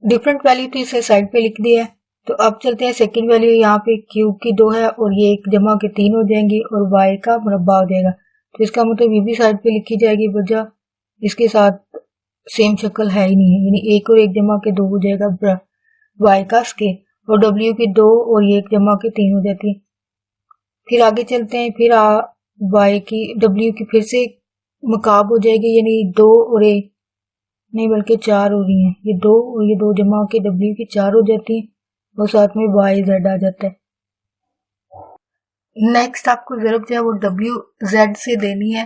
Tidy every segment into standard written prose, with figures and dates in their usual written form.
Different value थी, इसे side पे लिख दिया है। तो अब चलते हैं सेकंड वैल्यू, यहाँ पे क्यूब की 2 है और ये 1 जमा के 3 हो जाएंगी और वाई का मुरब्बा हो जाएगा। तो इसका मतलब ये भी साइड पे लिखी जाएगी वजह इसके साथ सेम शक्ल है ही नहीं है, यानी 1 और 1 जमा के 2 हो जाएगा वाई का स्केयर, और डब्ल्यू की 2 और ये 1 जमा के 3 हो जाती है। फिर आगे चलते हैं, फिर वाई की डब्ल्यू की फिर से मकाब हो जाएगी, यानी 2 और 1 नहीं बल्कि 4 हो रही हैं, ये 2 और ये 2 जमा के डब्ल्यू की 4 हो जाती है और साथ में वाई जेड आ जाता है। नेक्स्ट आपको ज़रूरत जो है वो डब्ल्यू जेड से देनी है,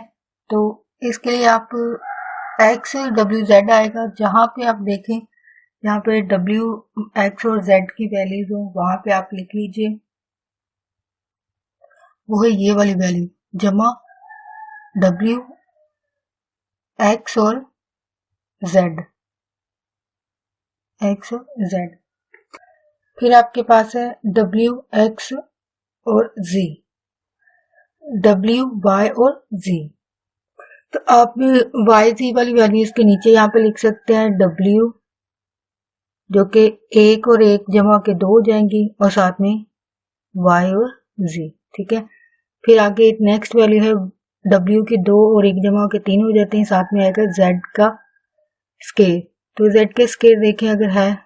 तो इसके लिए आप एक्स डब्ल्यू जेड आएगा, जहाँ पे आप देखें यहाँ पे डब्ल्यू एक्स और जेड की वैल्यूज हो वहां पे आप लिख लीजिए वो है ये वाली वैल्यू जमा डब्ल्यू एक्स और जेड, एक्स और जेड। फिर आपके पास है डब्ल्यू एक्स और जी, डब्ल्यू वाई और जी। तो आप वाई जी वाली वैल्यू इसके नीचे यहाँ पे लिख सकते हैं डब्ल्यू जो कि 1 और 1 जमा के 2 हो जाएंगी और साथ में वाई और जी, ठीक है। फिर आगे नेक्स्ट वैल्यू है डब्ल्यू की 2 और 1 जमा के 3 हो जाते हैं, साथ में आएगा जेड का स्केयर। तो जेड के स्केयर देखें अगर है,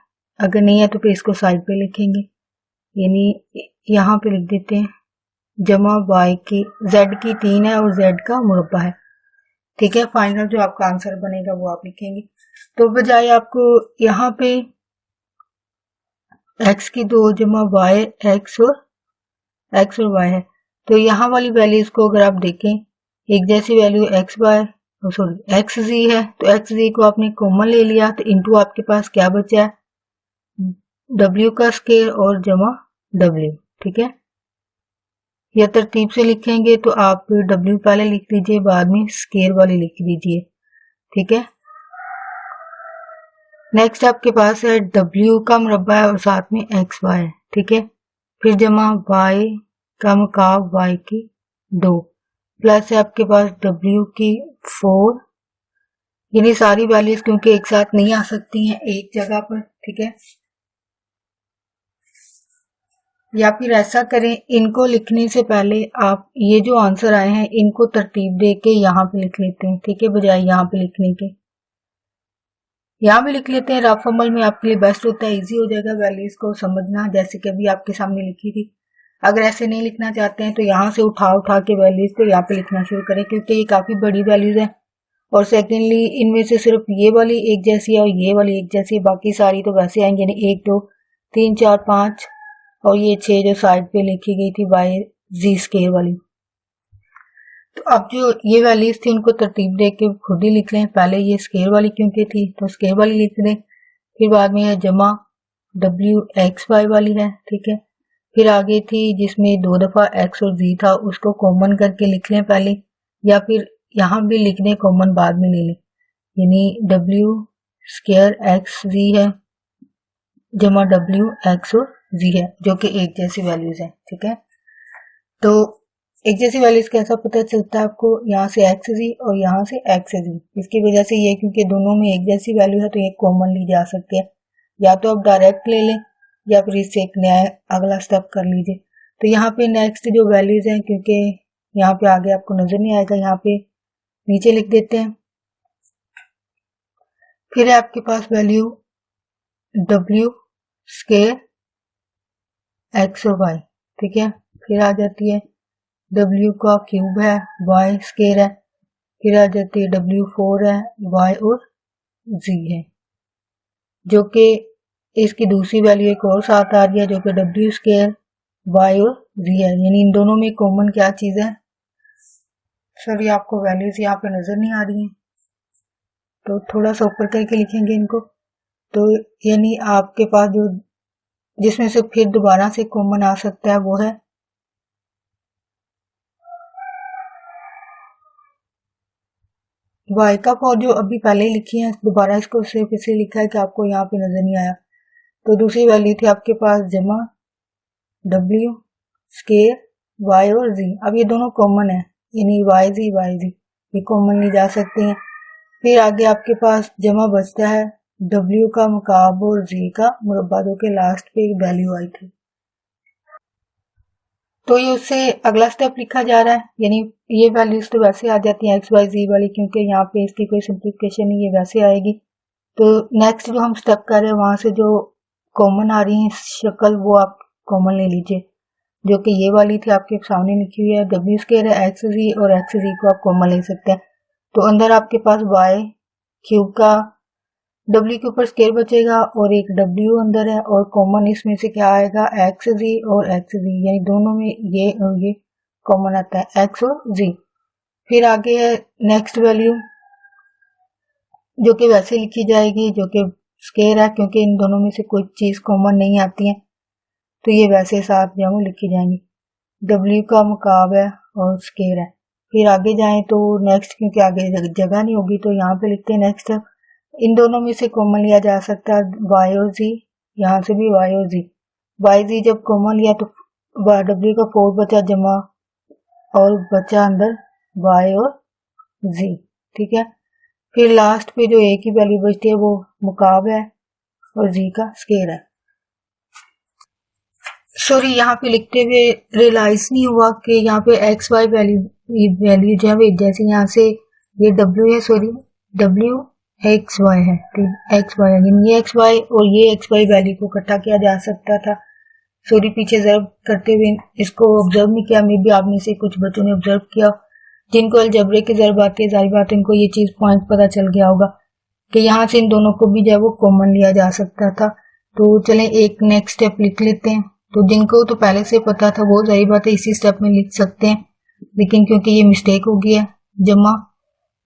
अगर नहीं है तो फिर इसको साइड पे लिखेंगे, यानी यहाँ पे लिख देते हैं जमा वाई की जेड की 3 है और जेड का मुरब्बा है, ठीक है। फाइनल जो आपका आंसर बनेगा वो आप लिखेंगे। तो बजाय आपको यहाँ पे एक्स की 2 जमा वाई एक्स और वाई है, तो यहाँ वाली वैल्यूज को अगर आप देखें एक जैसी value X Y sorry X G है, तो एक्स जी को आपने कॉमन ले लिया, तो इनटू आपके पास क्या बचा है डब्ल्यू का स्केयर और जमा डब्ल्यू, ठीक है। या तरतीब से लिखेंगे तो आप डब्ल्यू पहले लिख लीजिए, बाद में स्केयर वाली लिख लीजिए, ठीक है। नेक्स्ट आपके पास है डब्ल्यू का मुरब्बा है और साथ में एक्स वाई है, ठीक है। फिर जमा वाई का मुकाब वाई की 2 प्लस है आपके पास डब्ल्यू की 4, यानी सारी वैल्यूज क्योंकि एक साथ नहीं आ सकती हैं एक जगह पर, ठीक है। या फिर ऐसा करें, इनको लिखने से पहले आप ये जो आंसर आए हैं इनको तरतीब दे के यहाँ पे लिख लेते हैं, ठीक है, बजाय यहाँ पे लिखने के। यहाँ भी लिख लेते हैं, रफ अमल में आपके लिए बेस्ट होता है, इजी हो जाएगा वैल्यूज को समझना, जैसे कि अभी आपके सामने लिखी थी। अगर ऐसे नहीं लिखना चाहते हैं तो यहाँ से उठा के वैल्यूज को यहाँ पे लिखना शुरू करें, क्योंकि ये काफी बड़ी वैल्यूज है। और सेकेंडली इनमें से सिर्फ ये वाली एक जैसी है और ये वाली एक जैसी है, बाकी सारी तो वैसे आएंगे, यानी 1 2 3 4 5 और ये 6 जो साइड पे लिखी गई थी वाई जी स्केयर वाली। तो अब जो ये वैल्यूज थी उनको तरतीब दे के खुद ही लिख लें, पहले ये स्केयर वाली क्योंकि थी तो स्केयर वाली लिख दें, फिर बाद में है जमा डब्ल्यू एक्स वाई वाली है, ठीक है। फिर आगे थी जिसमें 2 दफा एक्स और जी था, उसको कॉमन करके लिख लें पहले, या फिर यहाँ भी लिख दें कॉमन बाद में ले लें, यानी डब्ल्यू स्केयर एक्स जी है जमा डब्ल्यू एक्स और जी है, जो कि एक जैसी वैल्यूज है, ठीक है। तो एक जैसी वैल्यूज कैसा पता चलता है आपको, यहाँ से एक्स जी और यहाँ से एक्स जी, इसकी वजह से ये क्योंकि दोनों में एक जैसी वैल्यू है तो ये कॉमन ली जा सकती है, या तो आप डायरेक्ट ले लें या फिर इससे एक नया अगला स्टेप कर लीजिए। तो यहाँ पे नेक्स्ट जो वैल्यूज हैं, क्योंकि यहाँ पे आगे आपको नजर नहीं आएगा, यहाँ पे नीचे लिख देते हैं। फिर है आपके पास वैल्यू डब्ल्यू स्केयर एक्स और वाई, ठीक है। फिर आ जाती है डब्ल्यू का क्यूब है, वाई स्केयर है, फिर आ जाती है डब्ल्यू 4 है, वाई और जी है, जो कि इसकी दूसरी वैल्यू एक और साथ आ रही है जो कि डब्ल्यू स्केयर वाई और जी है, यानी इन दोनों में कॉमन क्या चीज है। सॉरी आपको वैल्यूज यहाँ पे नजर नहीं आ रही हैं, तो थोड़ा सा ऊपर करके लिखेंगे इनको। तो यानी आपके पास जो जिसमें से फिर दोबारा से कॉमन आ सकता है वो है वाई का 4, जो अभी पहले ही लिखी है, दोबारा इसको सिर्फ इसलिए लिखा है कि आपको यहाँ पे नजर नहीं आया। तो दूसरी वैल्यू थी आपके पास जमा डब्ल्यू स्केयर वाई और जी, अब ये दोनों कॉमन है, यानी वाई जी ये कॉमन ली जा सकते हैं। फिर आगे आपके पास जमा बचता है W का मुकाब और Z का मुरब्बा दो के लास्ट पे एक वैल्यू आई थी। तो ये उससे अगला स्टेप लिखा जा रहा है, यानी ये वैल्यूज तो वैसे आ जाती है एक्स वाई जी वाली, क्योंकि यहाँ पे इसकी कोई सिंप्लीफिकेशन नहीं, ये वैसे आएगी। तो नेक्स्ट जो हम स्टेप कर रहे हैं वहां से जो कॉमन आ रही है शक्ल वो आप कॉमन ले लीजिए, जो कि ये वाली थी आपके सामने लिखी हुई है। डब्ल्यू स्क्वायर है एक्स जी, और एक्स जी को आप कॉमन ले सकते हैं। तो अंदर आपके पास वाई क्यूब का W के ऊपर स्केयर बचेगा और एक W अंदर है, और कॉमन इसमें से क्या आएगा एक्स जी और एक्स जी, यानी दोनों में ये और ये कॉमन आता है एक्स और जी। फिर आगे है नेक्स्ट वैल्यू जो कि वैसे लिखी जाएगी, जो कि स्केयर है, क्योंकि इन दोनों में से कोई चीज कॉमन नहीं आती है, तो ये वैसे साथ जो लिखी जाएंगी। W का मुकाब है और स्केयर है। फिर आगे जाएं तो नेक्स्ट, क्योंकि आगे जगह नहीं होगी तो यहाँ पे लिखते हैं नेक्स्ट। इन दोनों में से कॉमन लिया जा सकता है वाई और जी, यहाँ से भी वाई और जी। वाई जी जब कॉमन लिया तो W का 4 बचा जमा और बचा अंदर वाई और जी, ठीक है। फिर लास्ट पे जो ए की वैल्यू बचती है वो मुकाब है और जी का स्केयर है। सॉरी, यहाँ पे लिखते हुए रियलाइज नहीं हुआ कि यहाँ पे एक्स वाई वैल्यू जो है जैसे यहाँ से ये W है, सॉरी W एक्स वाई है, एक्स वाई है, यानी ये एक्स वाई और ये एक्स वाई वैल्यू को इकट्ठा किया जा सकता था। सॉरी, पीछे जर्ब करते हुए इसको ऑब्जर्व नहीं किया, मे भी आप में से कुछ बच्चों ने ऑब्जर्व किया जिनको अलजबरे की जर्ब आती है, जाहिर बात इनको ये चीज पॉइंट पता चल गया होगा कि यहाँ से इन दोनों को भी जो है वो कॉमन लिया जा सकता था। तो चलें एक नेक्स्ट स्टेप लिख लेते हैं। तो जिनको तो पहले से पता था वो जाहिर बात है इसी स्टेप में लिख सकते हैं, लेकिन क्योंकि ये मिस्टेक हो गया जमा,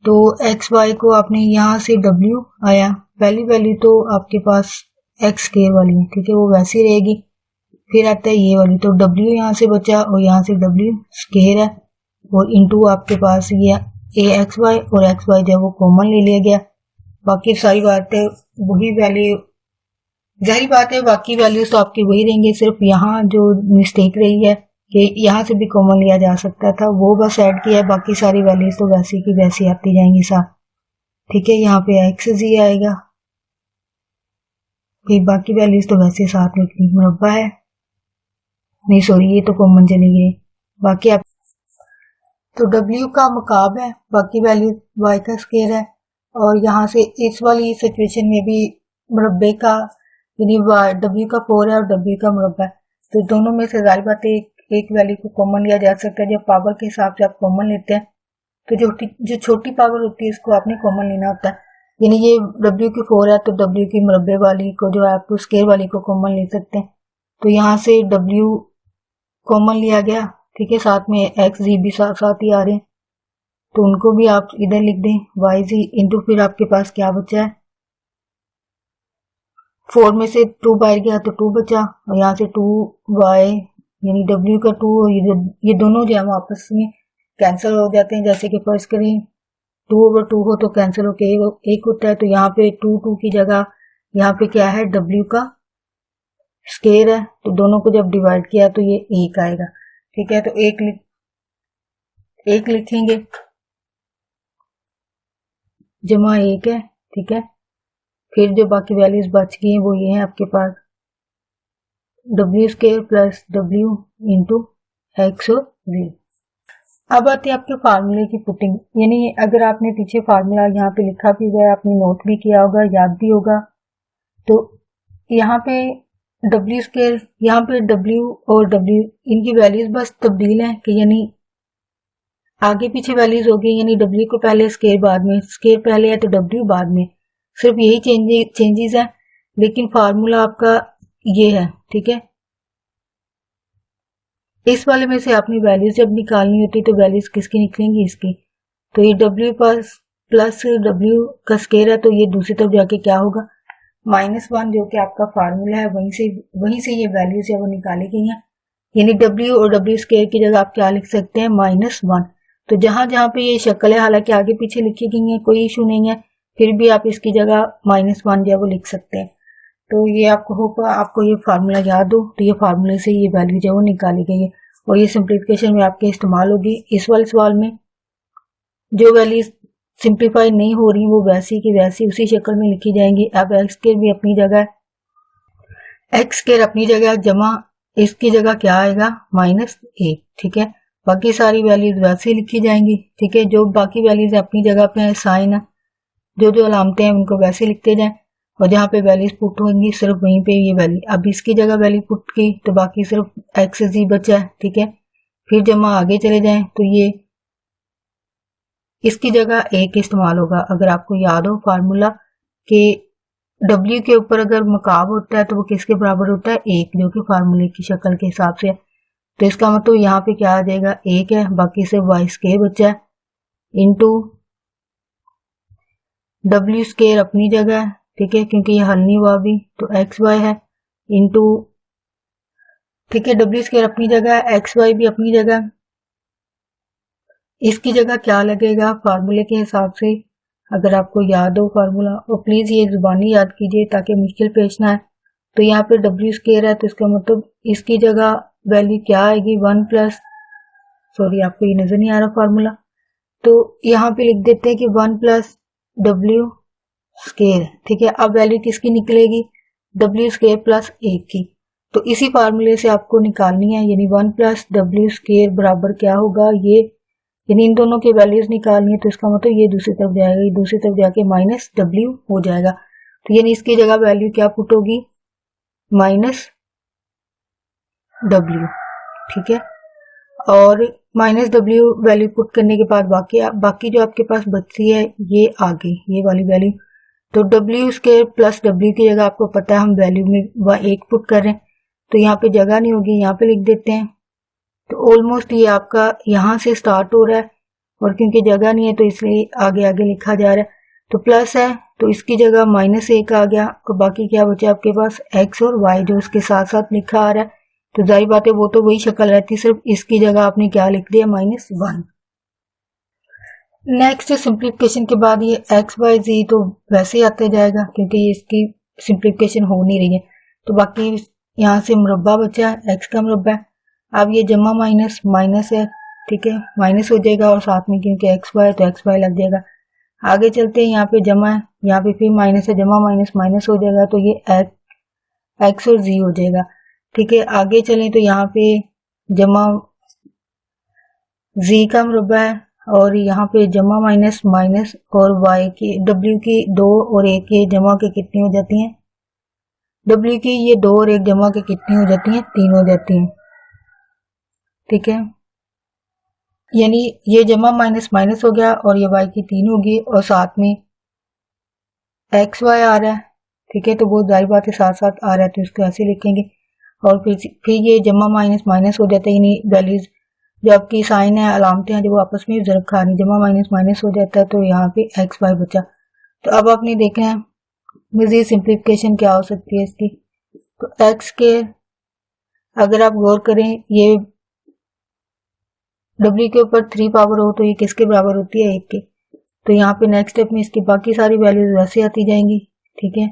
तो एक्स वाई को आपने यहाँ से W आया, पहली वैल्यू तो आपके पास एक्स स्क्वायर वाली है, ठीक है, वो वैसी रहेगी। फिर आता है ये वाली, तो W यहाँ से बचा और यहाँ से W स्क्वायर है, और इनटू आपके पास ये ए एक्स वाई और एक्स वाई जब वो कॉमन ले लिया गया। बाकी सारी बात है वही वैल्यू, जाहिर बात है बाकी वैल्यूज तो आपकी वही रहेंगे, सिर्फ यहाँ जो मिस्टेक रही है कि यहाँ से भी कॉमन लिया जा सकता था, वो बस ऐड किया है, बाकी सारी वैल्यूज तो वैसी की वैसी आती जाएंगी साथ, ठीक है। यहाँ पे एक्स जी आएगा, फिर बाकी वैल्यूज तो वैसे साथ लिखनी, मुरब्बा है नहीं, सॉरी ये तो कॉमन चली गई, बाकी आप तो W का मुकाब है, बाकी वैल्यू Y का स्क्वायर है, और यहाँ से इस वाली सिचुएशन में भी मुरब्बे का यानी W का 4 है और W का मुरब्बा है, तो दोनों में से जाहिर बात है एक वैल्यू को कॉमन लिया जा सकता है। जब पावर के हिसाब से आप कॉमन लेते हैं तो जो छोटी पावर होती है इसको आपने कॉमन लेना होता है, यानी ये W की 4 है तो W की मुरब्बे वाली को जो है आप स्क्वायर वाली को कॉमन ले सकते हैं। तो यहाँ से W कॉमन लिया गया, ठीक है, साथ में एक्स जी भी साथ ही आ रहे हैं, तो उनको भी आप इधर लिख दें वाई जी इंटू, फिर आपके पास क्या बचा है 4 में से 2 बाहर गया तो 2 बचा, और यहाँ से 2 वाई यानी W का 2 और ये दोनों जो है वो आपस में कैंसिल हो जाते हैं। जैसे कि फर्स्ट करें 2/2 हो तो कैंसिल होके एक होता है, तो यहाँ पे 2 की जगह यहाँ पे क्या है W का स्क्वायर है, तो दोनों को जब डिवाइड किया तो ये 1 आएगा, ठीक है। तो एक लिखेंगे जमा 1 है, ठीक है। फिर जो बाकी वैल्यूज बच गई हैं वो ये है आपके पास W square plus W into x और जी। अब आते हैं आपके फार्मूले की पुटिंग, यानी अगर आपने पीछे फार्मूला यहाँ पे लिखा भी हुआ है, आपने नोट भी किया होगा, याद भी होगा, तो यहाँ पे W स्क्वायर, यहाँ पे W और W इनकी वैल्यूज बस तब्दील है कि यानी आगे पीछे वैल्यूज होगी, यानी W को पहले स्क्वायर बाद में, स्क्वायर पहले है तो W बाद में, सिर्फ यही चेंजेस है, लेकिन फार्मूला आपका ये है, ठीक है। इस वाले में से आपने वैल्यूज जब निकालनी होती तो वैल्यूज किसकी निकलेंगी, इसकी, तो ये W प्लस W का स्क्वायर है, तो ये दूसरी तरफ जाके क्या होगा -1, जो कि आपका फार्मूला है, वहीं से ये वैल्यूज है वो निकाली गई हैं, यानी W और W स्क्वायर की जगह आप क्या लिख सकते हैं -1। तो जहां जहां पे ये शक्ल है, हालांकि आगे पीछे लिखी गई है कोई इशू नहीं है, फिर भी आप इसकी जगह -1 जो है वो लिख सकते हैं। तो ये आपको होगा, आपको ये फार्मूला याद हो, तो ये फार्मूले से ये वैल्यू जो है वो निकाली गई है, और ये सिंप्लीफिकेशन में आपके इस्तेमाल होगी। इस वाले सवाल में जो वैल्यूज सिंप्लीफाई नहीं हो रही, वो वैसी की वैसी उसी शक्ल में लिखी जाएंगी। अब एक्स स्क्वायर भी अपनी जगह, एक्स स्क्वायर अपनी जगह जमा इसकी जगह क्या आएगा -1, ठीक है। बाकी सारी वैल्यूज वैसे लिखी जाएंगी, ठीक है। जो बाकी वैल्यूज अपनी जगह पे है, साइन जो जो अलामतें हैं उनको वैसे लिखते जाएं, और जहाँ पे वैल्यूज पुट होंगी सिर्फ वहीं पे ये वैल्यू, अब इसकी जगह वैल्यू पुट की तो बाकी सिर्फ एक्स जी बचा है, ठीक है। फिर जमा आगे चले जाएं तो ये इसकी जगह एक इस्तेमाल होगा। अगर आपको याद हो फार्मूला कि W के ऊपर अगर मकाब होता है तो वो किसके बराबर होता है 1, जो कि फार्मूले की शक्ल के हिसाब से है। तो इसका मतलब यहाँ पे क्या आ जाएगा 1 है, बाकी से वाई स्क्वायर बचा है इंटू W स्क्वायर अपनी जगह है, ठीक है, क्योंकि ये हल नहीं हुआ अभी, तो एक्स वाई है इंटू, ठीक है, W स्क्वायर अपनी जगह है, एक्स वाई भी अपनी जगह। इसकी जगह क्या लगेगा फार्मूले के हिसाब से, अगर आपको याद हो फार्मूला, और प्लीज ये जुबानी याद कीजिए ताकि मुश्किल पेश ना है। तो यहाँ पे W स्क्वायर है तो इसका मतलब इसकी जगह वैल्यू क्या आएगी 1 प्लस, सॉरी आपको ये नजर नहीं आ रहा फार्मूला, तो यहाँ पे लिख देते हैं कि 1 प्लस W स्क्वायर, ठीक है। अब वैल्यू किसकी निकलेगी W स्क्वायर प्लस 1 की, तो इसी फार्मूले से आपको निकालनी है, यानी 1 प्लस W स्क्वायर बराबर क्या होगा ये, यानी इन दोनों की वैल्यूज निकालनी है, तो इसका मतलब ये दूसरी तरफ जाएगा, ये दूसरी तरफ जाके -W हो जाएगा। तो यानी इसकी जगह वैल्यू क्या पुट होगी -W, ठीक है। और -W वैल्यू पुट करने के बाद बाकी जो आपके पास बचती है ये आगे ये वाली वैल्यू, तो W स्क्वायर प्लस W की जगह आपको पता है हम वैल्यू में 1 पुट कर रहे हैं, तो यहाँ पे जगह नहीं होगी, यहाँ पे लिख देते हैं। तो ऑलमोस्ट ये आपका यहाँ से स्टार्ट हो रहा है, और क्योंकि जगह नहीं है तो इसलिए आगे आगे लिखा जा रहा है। तो प्लस है तो इसकी जगह -1 आ गया, और बाकी क्या बचा आपके पास x और y जो उसके साथ साथ लिखा आ रहा है, तो जाहिर बात है वो तो वही शक्ल रहती, सिर्फ इसकी जगह आपने क्या लिख दिया -1। नेक्स्ट सिंप्लीफिकेशन के बाद ये x y z तो वैसे ही आते जाएगा क्योंकि ये इसकी सिंप्लीफिकेशन हो नहीं रही है, तो बाकी यहाँ से मुरब्बा बचा है, x का मुरब्बा है। अब ये जमा माइनस माइनस है, ठीक है, माइनस हो जाएगा, और साथ में क्योंकि एक्स वाई तो एक्स वाई लग जाएगा। आगे चलते हैं, यहाँ पे जमा है, यहाँ पे फिर माइनस है, जमा माइनस माइनस हो जाएगा, तो ये एक्स और जी हो जाएगा, ठीक है। आगे चलें तो यहाँ पे जमा जी का मुरब्बा है, और यहाँ पे जमा माइनस माइनस, और वाई की डब्ल्यू की 2 और 1 के जमा के कितनी हो जाती हैं, डब्ल्यू की ये 2 और 1 जमा के कितनी हो जाती हैं 3 हो जाती हैं, ठीक है। यानी ये जमा माइनस माइनस हो गया और ये y की 3 होगी, और साथ में एक्स वाई आ रहा है, ठीक है, तो वो जाहिर बात है साथ साथ आ रहा है तो इसको ऐसे लिखेंगे। और फिर ये जमा माइनस माइनस हो जाता है, यानी वैल्यूज जो आपकी साइन है अलामतें हैं जो वो आपस में ज़रब खा रही, जमा माइनस माइनस हो जाता है, तो यहाँ पे एक्स वाई बचा। तो अब आपने देखना है मज़ीद सिंप्लीफिकेशन क्या हो सकती है इसकी, तो एक्स के अगर आप गौर करें ये W के ऊपर 3 पावर हो तो ये किसके बराबर होती है 1 के, तो यहाँ पे नेक्स्ट स्टेप में इसकी बाकी सारी वैल्यूज वैसे आती जाएंगी, ठीक है।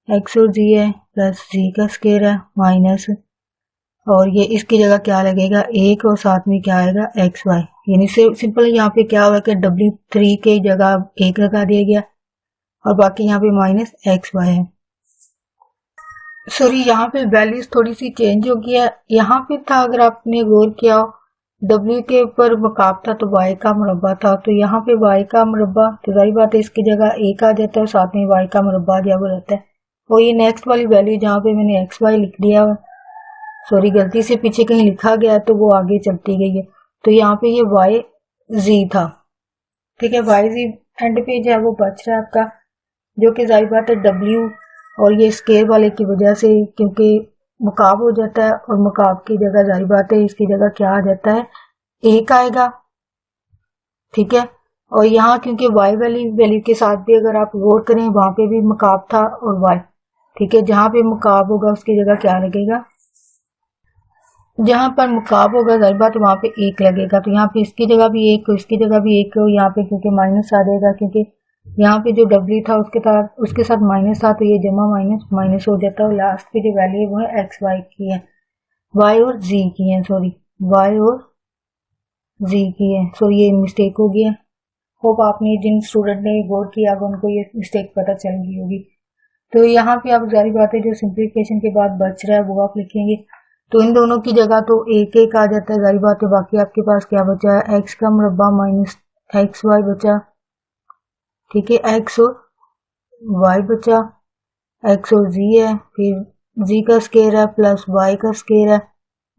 x और g है प्लस g का स्क्वायर है माइनस, और ये इसकी जगह क्या लगेगा 1, और साथ में क्या आएगा एक्स वाई, यानी सिंपल यहाँ पे क्या हुआ कि W3 के जगह 1 लगा दिया गया, और बाकी यहाँ पे माइनस एक्स वाई है। सॉरी यहाँ पे वैल्यूज थोड़ी सी चेंज हो गई है, यहाँ पे था अगर आपने गौर किया हो W के ऊपर मकाब था तो y का मुरब्बा था, तो यहाँ पे y का मुरब्बा, तो जाहिर बात है इसकी जगह 1 आ जाता है और साथ में y का मुरब्बा दिया हुआ रहता है। और ये नेक्स्ट वाली वैल्यू जहाँ पे मैंने एक्स वाई लिख दिया है, सॉरी गलती से पीछे कहीं लिखा गया तो वो आगे चलती गई है, तो यहाँ पे ये वाई जी था, ठीक है, वाई जी एंड पे जो है वो बच रहा है आपका, जो कि जाहिर बात है W और ये स्केयर वाले की वजह से क्योंकि मुकाब हो जाता है, और मुकाब की जगह जाहिर बात है इसकी जगह क्या आ जाता है 1 आएगा, ठीक है। और यहाँ क्योंकि y वैल्यू के साथ भी अगर आप गौर करें वहां पे भी मुकाब था और y, ठीक है, जहां पे मुकाब होगा उसकी जगह क्या लगेगा, जहां पर मुकाब होगा जाहिर बात वहां पे 1 लगेगा, तो यहाँ पे इसकी जगह भी 1 इसकी जगह भी 1, यहाँ पे क्योंकि माइनस आ जाएगा, क्योंकि यहाँ पे जो W था उसके साथ माइनस था, तो ये जमा माइनस माइनस हो जाता है, और लास्ट की जो वैल्यू है वो है एक्स वाई की है, y और z की है, सॉरी y और z की है, सो ये मिस्टेक हो गया, होप आपने जिन स्टूडेंट ने गौर किया होगा उनको ये मिस्टेक पता चल गई होगी। तो यहाँ पे आप जारी बात है जो सिंप्लीफिकेशन के बाद बच रहा है वो आप लिखेंगे। तो इन दोनों की जगह तो एक एक आ जाता है, जारी बात है। बाकी आपके पास क्या बचा है, एक्स का मुरब्बा माइनस एक्स वाई बचा, ठीक है, एक्स और वाई बचा, एक्स और जी है, फिर जी का स्केयर है प्लस वाई का स्केयर है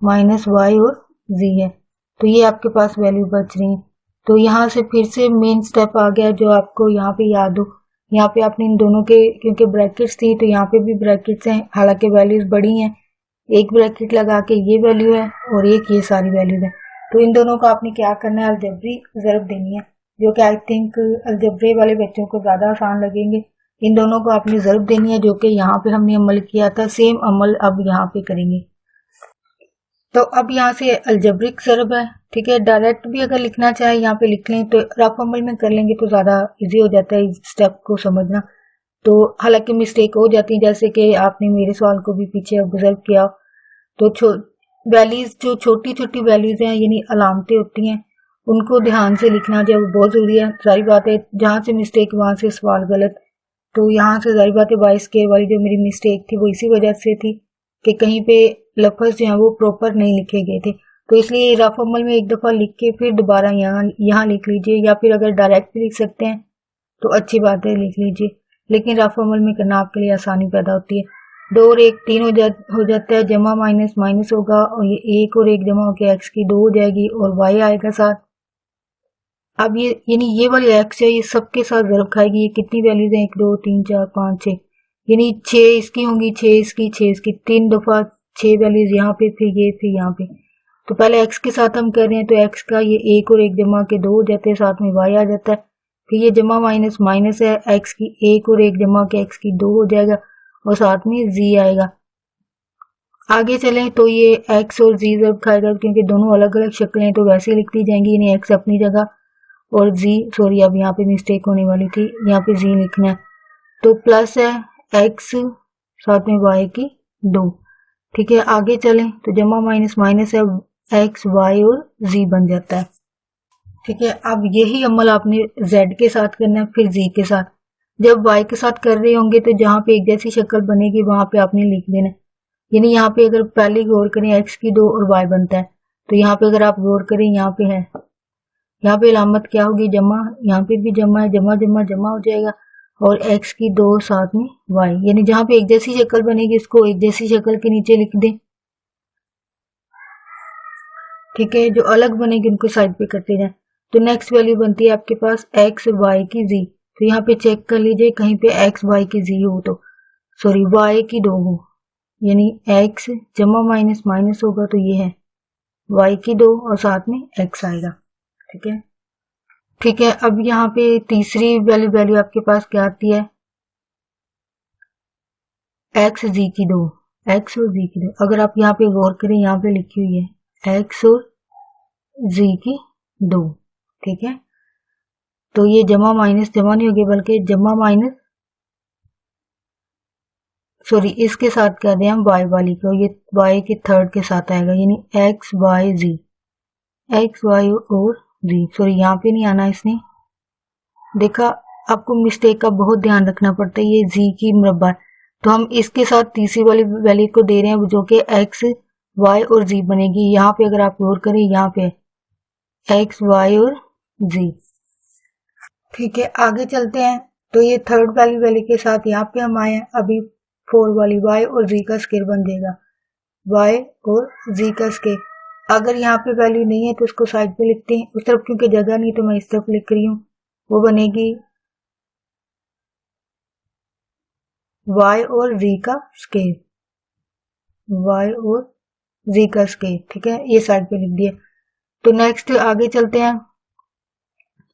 माइनस वाई और जी है। तो ये आपके पास वैल्यू बच रही है। तो यहाँ से फिर से मेन स्टेप आ गया जो आपको यहाँ पे याद हो। यहाँ पे आपने इन दोनों के, क्योंकि ब्रैकेट्स थी तो यहाँ पे भी ब्रैकेट्स हैं, हालांकि वैल्यूज बड़ी हैं, एक ब्रैकेट लगा के ये वैल्यू है और एक ये सारी वैल्यूज है। तो इन दोनों को आपने क्या करना है, अलजेब्री ज़रब देनी है, जो कि आई थिंक अलजेब्रे वाले बच्चों को ज़्यादा आसान लगेंगे। इन दोनों को आपने ज़रब देनी है, जो कि यहाँ पे हमने अमल किया था, सेम अमल अब यहाँ पे करेंगे। तो अब यहाँ से अलजेब्रिक ज़रब है, ठीक है। डायरेक्ट भी अगर लिखना चाहे यहाँ पे लिख लें, तो रफ अमल में कर लेंगे तो ज़्यादा इजी हो जाता है इस स्टेप को समझना। तो हालांकि मिस्टेक हो जाती है, जैसे कि आपने मेरे सवाल को भी पीछे ऑब्जर्व किया, तो वैल्यूज जो छोटी छोटी वैल्यूज हैं यानी अलामतें होती हैं, उनको ध्यान से लिखना जो बहुत ज़रूरी है। सारी बात है जहाँ से मिस्टेक वहाँ से सवाल गलत। तो यहाँ से जारी बात है 22 के वाली जो मेरी मिस्टेक थी वो इसी वजह से थी कि कहीं पे लफ्ज़ जो है वो प्रॉपर नहीं लिखे गए थे। तो इसलिए रफ अमल में एक दफ़ा लिख के फिर दोबारा यहाँ लिख लीजिए, या फिर अगर डायरेक्ट भी लिख सकते हैं तो अच्छी बात है, लिख लीजिए। लेकिन रफ अमल में करना आपके लिए आसानी पैदा होती है। 2 और 1 3 हो जाता है, जमा माइनस माइनस होगा और ये 1 और 1 जमा होकर एक्स की 2 हो जाएगी और वाई आएगा साथ। अब ये यानी ये वाली एक्स है ये सबके साथ ज़रब खाएगी। ये कितनी वैल्यूज हैं, 1 2 3 4 5 6, यानी 6 इसकी होंगी, 6 इसकी, 6 इसकी, 3 दफ़ा 6 वैल्यूज यहाँ पे, फिर ये, फिर यहाँ पे। तो पहले एक्स के साथ हम कर रहे हैं, तो एक्स का ये 1 और 1 जमा के 2 हो जाते हैं, साथ में वाई आ जाता है। फिर ये जमा माइनस माइनस है, एक्स की 1 और 1 जमा के एक्स की 2 हो जाएगा और साथ में जी आएगा। आगे चलें तो ये एक्स और जी ज़रब खाएगा, क्योंकि दोनों अलग अलग शक्लें हैं तो वैसे ही लिख दी जाएंगी, यानी एक्स अपनी जगह और जी, सॉरी अब यहाँ पे मिस्टेक होने वाली थी, यहाँ पे जी लिखना है। तो प्लस है एक्स साथ में वाई की 2, ठीक है। आगे चलें तो जमा माइनस माइनस है, एक्स वाई और जी बन जाता है, ठीक है। अब यही अमल आपने जेड के साथ करना है, फिर जी के साथ। जब वाई के साथ कर रहे होंगे तो जहाँ पे एक जैसी शक्ल बनेगी वहां पे आपने लिख देना है। यानी यहाँ पे अगर पहले गौर करें एक्स की 2 और वाई बनता है, तो यहाँ पे अगर आप गौर करें यहाँ पे है, यहाँ पे अलामत क्या होगी, जमा, यहाँ पे भी जमा है, जमा जमा जमा हो जाएगा और एक्स की 2 साथ में वाई, यानी जहाँ पे एक जैसी शक्ल बनेगी इसको एक जैसी शक्ल के नीचे लिख दें, ठीक है। जो अलग बनेगी उनको साइड पे करते जाए। तो नेक्स्ट वैल्यू बनती है आपके पास एक्स वाई की जी। तो यहाँ पे चेक कर लीजिए कहीं पे एक्स वाई की जी हो, तो सॉरी वाई की 2 हो, यानी एक्स जमा माइनस माइनस होगा तो ये है वाई की 2 और साथ में एक्स आएगा, ठीक है। ठीक है, अब यहाँ पे तीसरी वैल्यू आपके पास क्या आती है, एक्स जी की 2, एक्स और जी की 2। अगर आप यहाँ पे गौर करें यहाँ पे लिखी हुई है एक्स और जी की 2, ठीक है। तो ये जमा माइनस जमा नहीं होगी बल्कि जमा माइनस, सॉरी इसके साथ कर दें हम वाई वाली को, ये वाई के थर्ड के साथ आएगा, यानी एक्स वाई जी, एक्स वाई और जी। सॉरी यहाँ पे नहीं आना, इसने देखा, आपको मिस्टेक का बहुत ध्यान रखना पड़ता है। ये जी की मुरब्बा, तो हम इसके साथ तीसरी वाली वैल्यू को दे रहे हैं जो कि एक्स वाई और जी बनेगी। यहाँ पे अगर आप गौर करें यहाँ पे एक्स वाई और जी, ठीक है। आगे चलते हैं तो ये थर्ड वाली वैल्यू के साथ यहाँ पे हम आए हैं, अभी 4 वाली वाई और जी का स्केयर बन जाएगा, वाई और जी का स्केयर। अगर यहाँ पे वैल्यू नहीं है तो उसको साइड पे लिखते हैं, उस तरफ क्योंकि जगह नहीं तो मैं इस तरफ लिख रही हूँ, वो बनेगी y और z का स्केयर, y और z का स्केयर, ठीक है। ये साइड पे लिख दिया। तो नेक्स्ट आगे चलते हैं,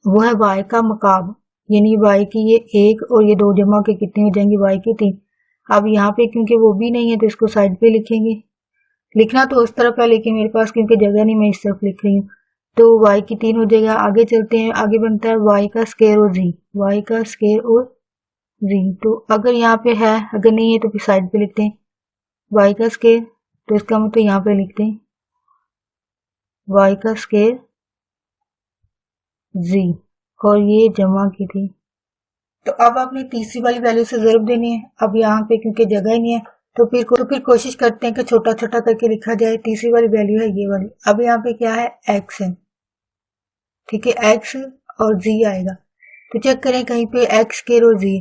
वो है y का मकाब, यानी y की ये 1 और ये 2 जमा के कितनी हो जाएंगी, y की 3। अब यहाँ पे क्योंकि वो भी नहीं है तो इसको साइड पे लिखेंगे, लिखना तो उस तरफ है लेकिन मेरे पास क्योंकि जगह नहीं मैं इस तरफ लिख रही हूँ, तो y की 3 हो जाएगा। आगे चलते हैं, आगे बनता है y का स्केयर और z, y का स्केयर और जी। तो अगर यहाँ पे है, अगर नहीं है तो फिर साइड पे लिखते हैं y का स्केयर, तो इसका मतलब यहाँ पे लिखते हैं y का स्केयर जी और ये जमा की थी। तो अब आपने तीसरी वाली वैल्यू से ज़रूर देनी है। अब यहाँ पे क्योंकि जगह ही नहीं है तो फिर कोशिश करते हैं कि छोटा छोटा करके लिखा जाए। तीसरी वाली वैल्यू है ये वाली। अब यहाँ पे क्या है, x है, ठीक है, x और z आएगा। तो चेक करें कहीं पे x के रो z,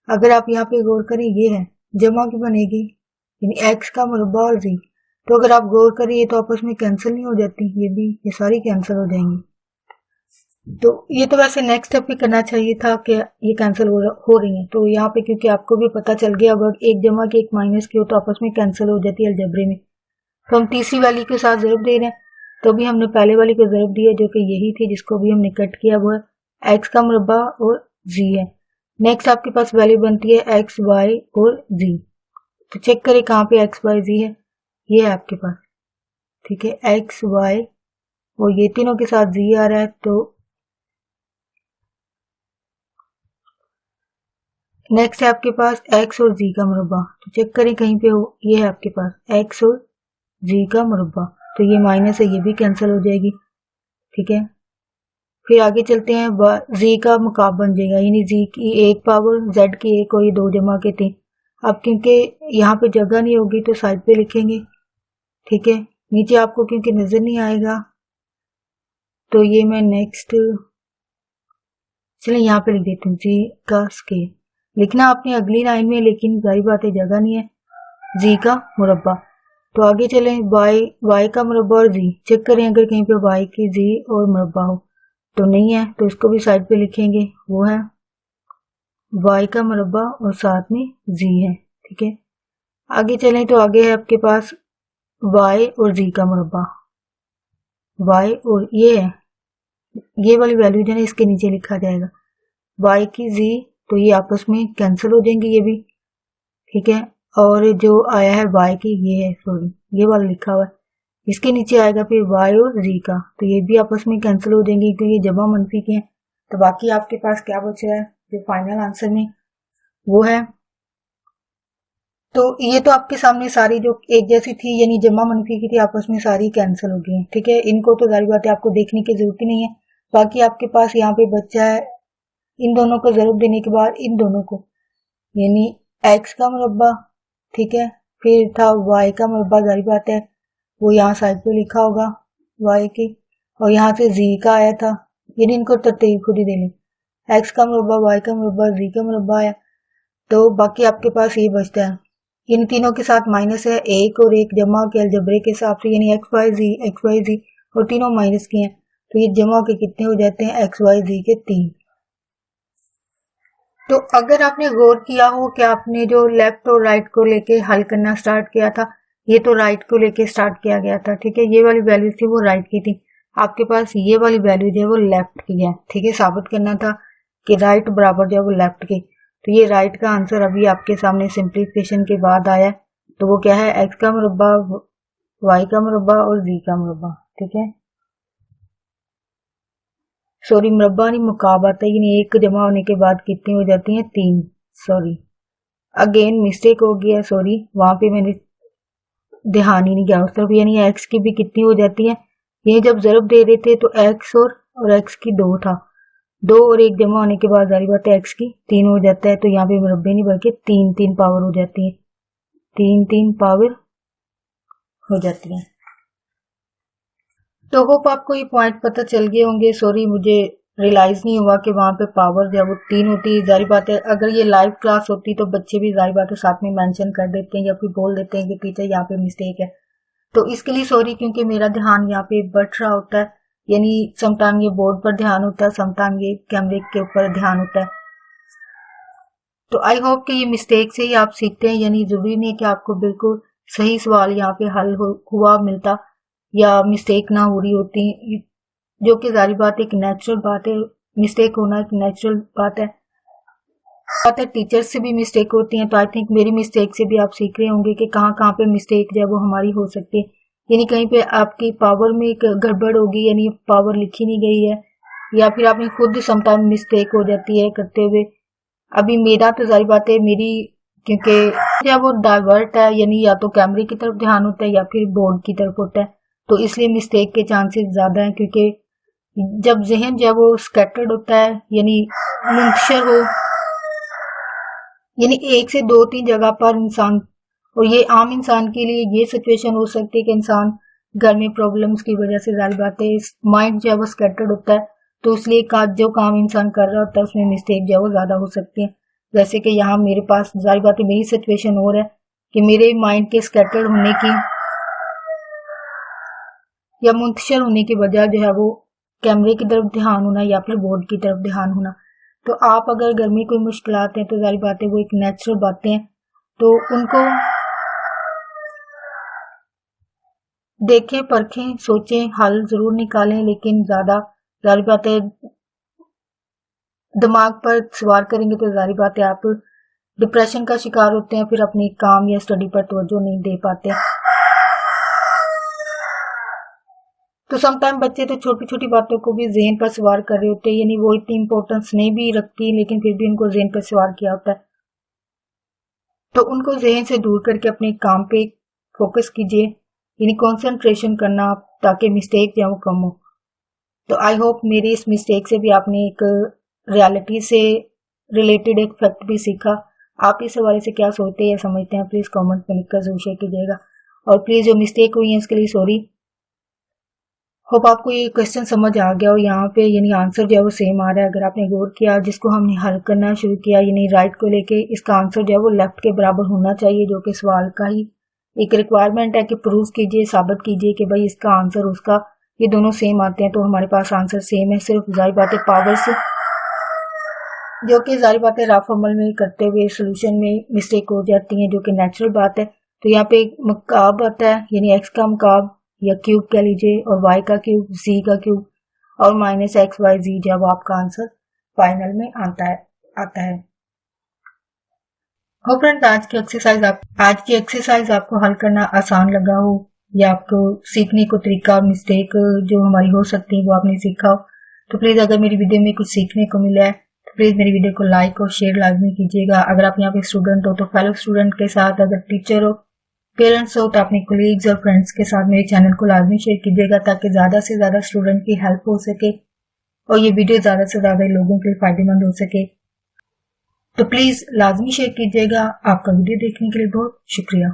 अगर आप यहाँ पे गौर करें ये है, जमा की बनेगी यानी x का मुरब्बा और z। तो अगर आप गौर करें ये तो आपस में कैंसिल नहीं हो जाती, ये सारी कैंसिल हो जाएंगी। तो ये तो वैसे नेक्स्ट स्टेप भी करना चाहिए था कि ये कैंसिल हो रही है। तो यहाँ पे क्योंकि आपको भी पता चल गया अगर एक जमा की एक माइनस की हो तो आपस में कैंसिल हो जाती है अलजेब्रे में। तो हम तीसरी वाली के साथ ज़रूर दे रहे हैं। तो भी हमने पहले वाली को ज़रूर दिया जो कि यही थी, जिसको भी हमने कट किया, वो है x का मुरब्बा और z है। नेक्स्ट आपके पास वैल्यू बनती है x, y और z। तो चेक करें कहाँ पे x, y, z है, ये है आपके पास, ठीक है, x, y और ये तीनों के साथ z आ रहा है। तो नेक्स्ट है आपके पास x और z का मुरब्बा। तो चेक करें कहीं पे हो, ये है आपके पास x और z का मुरब्बा। तो ये माइनस है, ये भी कैंसिल हो जाएगी, ठीक है। फिर आगे चलते हैं, z का मुकाब बन जाएगा यानी z की एक पावर z की एक और ये दो जमा के तीन। अब क्योंकि यहाँ पे जगह नहीं होगी तो साइड पे लिखेंगे, ठीक है। नीचे आपको क्योंकि नजर नहीं आएगा तो ये मैं नेक्स्ट, चलिए यहाँ पे लिख देती हूँ z का स्केल। लिखना आपने अगली लाइन में, लेकिन सारी बातें जगह नहीं है, z का मुरब्बा। तो आगे चलें, y का मुरब्बा और z। चेक करें अगर कहीं पे y की z और मुरब्बा हो, तो नहीं है तो इसको भी साइड पे लिखेंगे, वो है y का मुरब्बा और साथ में z है, ठीक है। आगे चलें तो आगे है आपके पास y और z का मुरब्बा, y और ये है, ये वाली वैल्यू जो है इसके नीचे लिखा जाएगा y की z। तो ये आपस में कैंसिल हो जाएंगे ये भी, ठीक है। और जो आया है y की, ये है, सॉरी ये वाला लिखा हुआ है, इसके नीचे आएगा फिर y और z का, तो ये भी आपस में कैंसिल हो जाएंगे क्योंकि ये जमा मनफी के हैं। तो बाकी आपके पास क्या बच रहा है जो फाइनल आंसर में, वो है, तो ये तो आपके सामने सारी जो एक जैसी थी यानी जमा मनफी की थी आपस में सारी कैंसिल हो गई हैं, ठीक है। इनको तो जारी बात है आपको देखने की जरूरत ही नहीं है। बाकी आपके पास यहाँ पे बच्चा है, इन दोनों को जरूर देने के बाद इन दोनों को यानी x का मुरब्बा, ठीक है, फिर था y का मुरब्बा, जारी बात है वो यहाँ साइड पे लिखा होगा y की, और यहाँ से z का आया था, यानी इनको तरतीब खुद ही दे लें, x का मुरब्बा, y का मुरब्बा, z का मुरब्बा है। तो बाकी आपके पास ये बचता है, इन तीनों के साथ माइनस है, एक और एक जमा के अलजबरे के हिसाब से यानी एक्स वाई जी और तीनों माइनस के हैं, तो ये जमा के कितने हो जाते हैं, एक्स वाई जी के 3। तो अगर आपने गौर किया हो कि आपने जो लेफ्ट और राइट को लेके हल करना स्टार्ट किया था, ये तो राइट को लेके स्टार्ट किया गया था, ठीक है, ये वाली वैल्यू थी वो राइट की थी, आपके पास ये वाली वैल्यू जो है वो लेफ्ट की है, ठीक है। साबित करना था कि राइट बराबर जो है वो लेफ्ट की, तो ये राइट का आंसर अभी आपके सामने सिंप्लीफिकेशन के बाद आया, तो वो क्या है, एक्स का मुरब्बा, वाई का मुरब्बा और जी का मुरब्बा, ठीक है। सॉरी मुरब्बा नहीं, मुकाब आता है, यानी एक जमा होने के बाद कितनी हो जाती हैं, 3। सॉरी अगेन मिस्टेक हो गया, सॉरी वहां पे मैंने ध्यान ही नहीं गया उस तरफ, यानी एक्स की भी कितनी हो जाती है, ये जब जरब दे रहे थे तो एक्स और एक्स की 2 था, 2 और 1 जमा होने के बाद जारी बात है एक्स की 3 हो जाता है, तो यहाँ पे मुरब्बे नहीं बल्कि 3 पावर हो जाती है, 3 पावर हो जाती है। तो होप आपको ये पॉइंट पता चल गए होंगे। सॉरी मुझे रियलाइज नहीं हुआ कि वहां पे पावर जब 3 होती है, जारी बात है अगर ये लाइव क्लास होती तो बच्चे भी जारी बात है साथ में मेंशन कर देते हैं या फिर बोल देते हैं कि टीचर यहाँ पे मिस्टेक है, तो इसके लिए सॉरी, क्योंकि मेरा ध्यान यहाँ पे बढ़ रहा होता है, यानी समटाइम ये बोर्ड पर ध्यान होता है, समटाइम ये कैमरे के ऊपर ध्यान होता है। तो आई होप कि ये मिस्टेक से ही आप सीखते हैं, यानी जरूरी नहीं कि आपको बिल्कुल सही सवाल यहाँ पे हल हुआ मिलता या मिस्टेक ना हो रही होती, जो कि जारी बात एक नेचुरल बात है, मिस्टेक होना एक नेचुरल बात है। टीचर से भी मिस्टेक होती है, तो आई थिंक मेरी मिस्टेक से भी आप सीख रहे होंगे कि कहाँ कहाँ पे मिस्टेक जो है वो हमारी हो सकती है, यानी कहीं पे आपकी पावर में एक गड़बड़ होगी, यानी पावर लिखी नहीं गई है, या फिर आपने खुद समटाइम मिस्टेक हो जाती है करते हुए। अभी मेरा तो जारी बात है मेरी, क्योंकि जब वो डाइवर्ट है यानी या तो कैमरे की तरफ ध्यान होता है या फिर बोर्ड की तरफ होता है, तो इसलिए मिस्टेक के चांसेस ज्यादा हैं, क्योंकि जब जहन जब वो स्कैटर्ड होता है यानी मुंतशिर हो, यानी एक से दो तीन जगह पर इंसान, और ये आम इंसान के लिए ये सिचुएशन हो सकती है कि इंसान घर में प्रॉब्लम्स की वजह से ज़ाहिर बात है माइंड जो है वो स्कैटर्ड होता है, तो इसलिए जो काम इंसान कर रहा होता है उसमें मिस्टेक जो है वो ज़्यादा हो सकती है। जैसे कि यहाँ मेरे पास ज़ाहिर बात है मेरी सिचुएशन हो रहा है कि मेरे माइंड के स्कैटर्ड होने की या मुंतशिर होने की वजह जो है वो कैमरे की तरफ ध्यान होना या फिर बोर्ड की तरफ ध्यान होना। तो आप अगर घर में कोई मुश्किलात हैं तो ज़ाहिर बात है वो एक नेचुरल बातें हैं, तो उनको देखें, परखें, सोचें, हल ज़रूर निकालें, लेकिन ज़्यादा ज़ाहिर बात है दिमाग पर सवार करेंगे तो ज़ाहिर बात है आप डिप्रेशन का शिकार होते हैं, फिर अपने काम या स्टडी पर तवज्जो नहीं दे पाते। तो समटाइम बच्चे तो छोटी छोटी बातों को भी ज़हन पर सवार कर रहे होते हैं, यानी वो इतनी इंपॉर्टेंस नहीं भी रखती लेकिन फिर भी उनको ज़हन पर सवार किया होता है। तो उनको ज़हन से दूर करके अपने काम पे फोकस कीजिए, यानी कंसंट्रेशन करना, ताकि मिस्टेक जो है वो कम हो। तो आई होप मेरी इस मिस्टेक से भी आपने एक रियलिटी से रिलेटेड एक फैक्ट भी सीखा। आप इस हवाले से क्या सोचते हैं या समझते हैं प्लीज़ कमेंट में लिखकर जरूर शेयर कीजिएगा, और प्लीज़ जो मिस्टेक हुई है उसके लिए सॉरी। होप आपको ये क्वेश्चन समझ आ गया और यहाँ पे यानी आंसर जो है वो सेम आ रहा है। अगर आपने गौर किया जिसको हमने हल करना शुरू किया यानी राइट को लेके, इसका आंसर जो है वो लेफ्ट के बराबर होना चाहिए, जो कि सवाल का ही एक रिक्वायरमेंट है कि प्रूव कीजिए, साबित कीजिए कि भाई इसका आंसर उसका ये दोनों सेम आते हैं। तो हमारे पास आंसर सेम है, सिर्फ ज़ाहिर बात है पावर्स जो कि ज़ाहिर बात है रफ अमल में करते हुए सोल्यूशन में मिस्टेक हो जाती है, जो कि नेचुरल बात है। तो यहाँ पे मकाब आता है यानी एक्स का मकाब या क्यूब कह लीजिए, और वाई का क्यूब, जी का क्यूब, और माइनस एक्स वाई जी जब आपका आंसर फाइनल में आता है। हो फ्रेंड्स आज की एक्सरसाइज आपको हल करना आसान लगा हो, या आपको सीखने को तरीका मिस्टेक जो हमारी हो सकती है वो आपने सीखा हो। तो प्लीज़ अगर मेरी वीडियो में कुछ सीखने को मिला है तो प्लीज़ मेरी वीडियो को लाइक और शेयर लाजमी कीजिएगा। अगर आप यहाँ पे स्टूडेंट हो तो फेलो स्टूडेंट के साथ, अगर टीचर हो, पेरेंट्स हो तो अपने कोलीग्स और फ्रेंड्स के साथ मेरे चैनल को लाजमी शेयर कीजिएगा, ताकि ज़्यादा से ज़्यादा स्टूडेंट की हेल्प हो सके और ये वीडियो ज़्यादा से ज़्यादा लोगों के लिए फ़ायदेमंद हो सके। तो प्लीज़ लाजमी शेयर कीजिएगा। आपका वीडियो देखने के लिए बहुत शुक्रिया।